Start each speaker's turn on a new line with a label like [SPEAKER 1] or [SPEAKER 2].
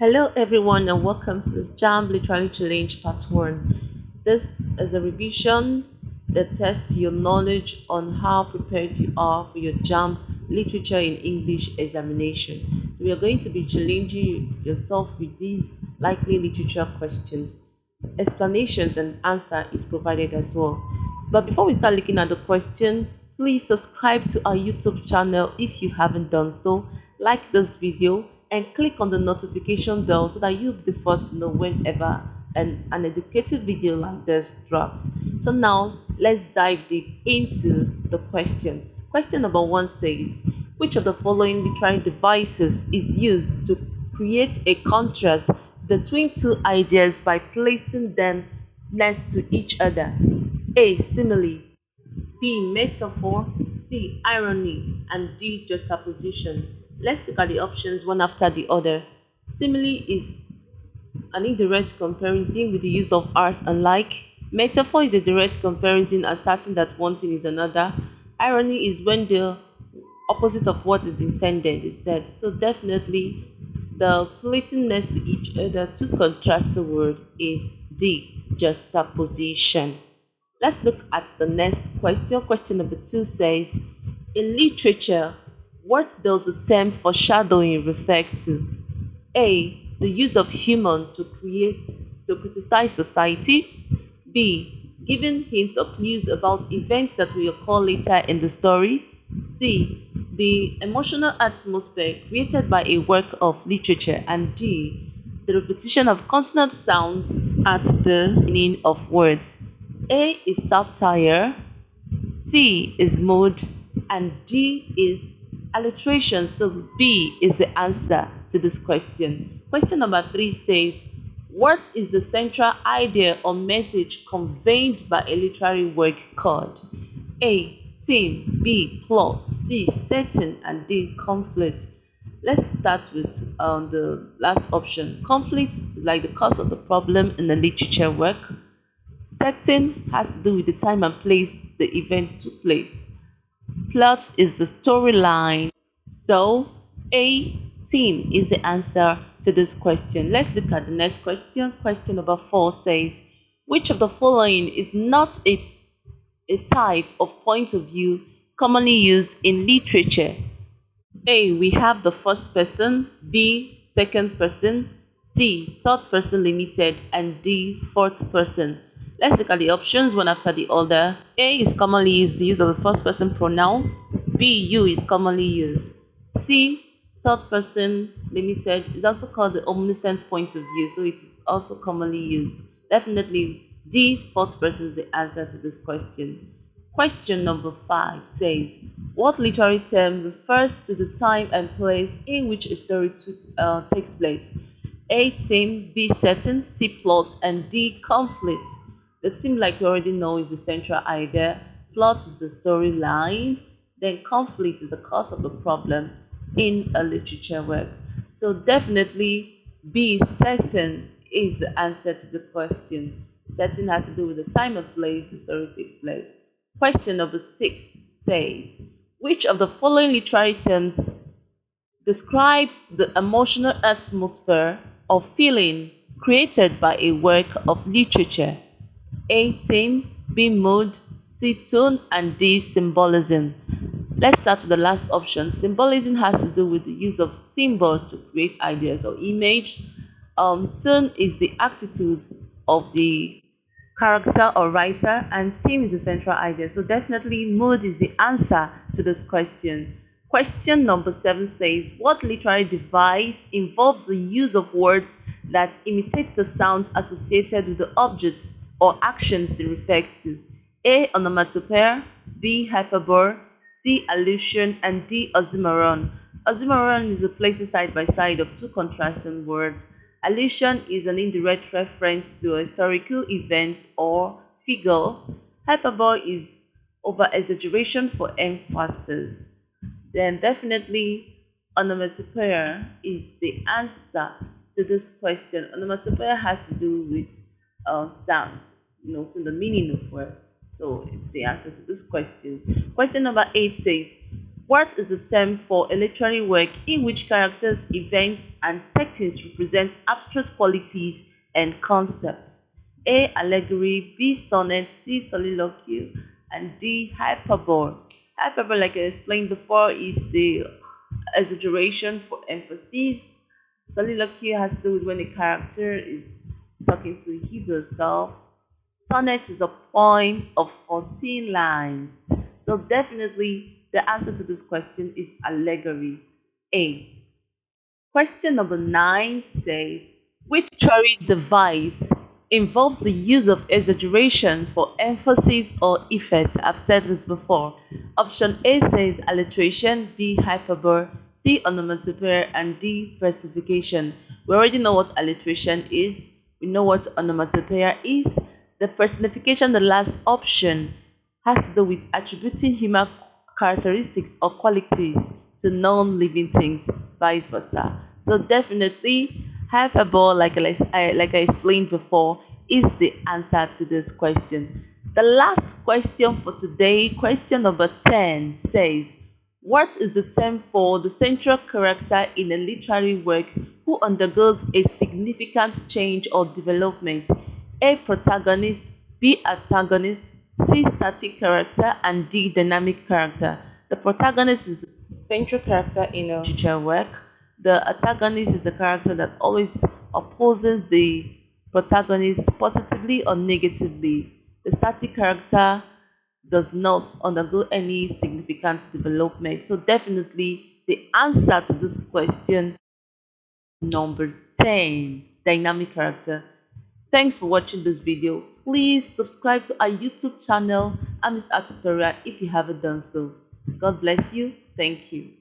[SPEAKER 1] Hello, everyone, and welcome to the Jamb Literary Challenge Part 1. This is a revision that tests your knowledge on how prepared you are for your Jamb Literature in English examination. So, we are going to be challenging yourself with these likely literature questions. Explanations and answer is provided as well. But before we start looking at the question, please subscribe to our YouTube channel if you haven't done so. Like this video and click on the notification bell so that you'll be the first to know whenever an educative video like this drops. So now let's dive deep into the question. Question number one says, which of the following literary devices is used to create a contrast between two ideas by placing them next to each other? A. Simile. B. Metaphor. C. Irony. And D. Juxtaposition. Let's look at the options one after the other. Simile is an indirect comparison with the use of as and like. Metaphor is a direct comparison asserting that one thing is another. Irony is when the opposite of what is intended is said. So definitely the placing next to each other to contrast the word is the juxtaposition. Let's look at the next question. Question number two says, in literature, what does the term foreshadowing refer to? A. The use of humor to criticize society. B. Giving hints or clues about events that will occur later in the story. C. The emotional atmosphere created by a work of literature. And D. The repetition of consonant sounds at the beginning of words. A is satire, C is mood, and D is alliteration. So B is the answer to this question. Question number three says, what is the central idea or message conveyed by a literary work called? A. Theme. B. Plot. C. Setting. And D. Conflict. Let's start with the last option. Conflict is like the cause of the problem in the literature work. Setting has to do with the time and place the event took place. Plot is the storyline. So, A, theme is the answer to this question. Let's look at the next question. Question number four says, which of the following is not a type of point of view commonly used in literature? A. We have the first person. B. Second person. C. Third person limited. And D. Fourth person. Let's look at the options one after the other. A is commonly used, the use of the first person pronoun. B. You is commonly used. C. Third person limited is also called the omniscient point of view, so it is also commonly used. Definitely D. Fourth person is the answer to this question. Question number five says, what literary term refers to the time and place in which a story takes place? A. Theme. B. Setting. C. Plot. And D. Conflict. The theme, like we already know, is the central idea. Plot is the storyline. Then conflict is the cause of the problem in a literature work. So definitely B. Setting is the answer to the question. Setting has to do with the time and place the story takes place. Question number six says, which of the following literary terms describes the emotional atmosphere or feeling created by a work of literature? A. Theme. B. Mood. C. Tone. And D. Symbolism. Let's start with the last option. Symbolism has to do with the use of symbols to create ideas or image. Tone is the attitude of the character or writer, and theme is the central idea. So definitely mood is the answer to this question. Question number seven says, what literary device involves the use of words that imitate the sounds associated with the objects or actions they refer to? A. Onomatopoeia. B. Hyperbole. C. Allusion. And D. Oxymoron. Oxymoron is the placing side by side of two contrasting words. Allusion is an indirect reference to a historical event or figure. Hyperbole is over exaggeration for emphasis. Then definitely onomatopoeia is the answer to this question. Onomatopoeia has to do with sounds, noting the meaning of words. So it's the answer to this question. Question number eight says, What is the term for a literary work in which characters, events, and settings represent abstract qualities and concepts? A. Allegory, B. Sonnet, C. Soliloquy, and D. Hyperbole. Hyperbole, like I explained before, is the exaggeration for emphasis. Soliloquy has to do with when a character is talking to his or herself. Sonnet is a poem of 14 lines. So definitely the answer to this question is allegory. A. Question number 9 says, which literary device involves the use of exaggeration for emphasis or effect? I've said this before. Option A says alliteration, B hyperbole, C onomatopoeia, and D versification. We already know what alliteration is. We know what onomatopoeia is. The personification, the last option, has to do with attributing human characteristics or qualities to non-living things, vice versa. So definitely, hyperbole, like I explained before, is the answer to this question. The last question for today, question number 10, says, what is the term for the central character in a literary work who undergoes a significant change or development? A. Protagonist, B. Antagonist, C. Static character, and D. Dynamic character. The protagonist is the central character in a literature work. The antagonist is the character that always opposes the protagonist positively or negatively. The static character does not undergo any significant development. So definitely the answer to this question number 10, dynamic character. Thanks for watching this video. Please subscribe to our YouTube channel and this tutorial if you haven't done so. God bless you. Thank you.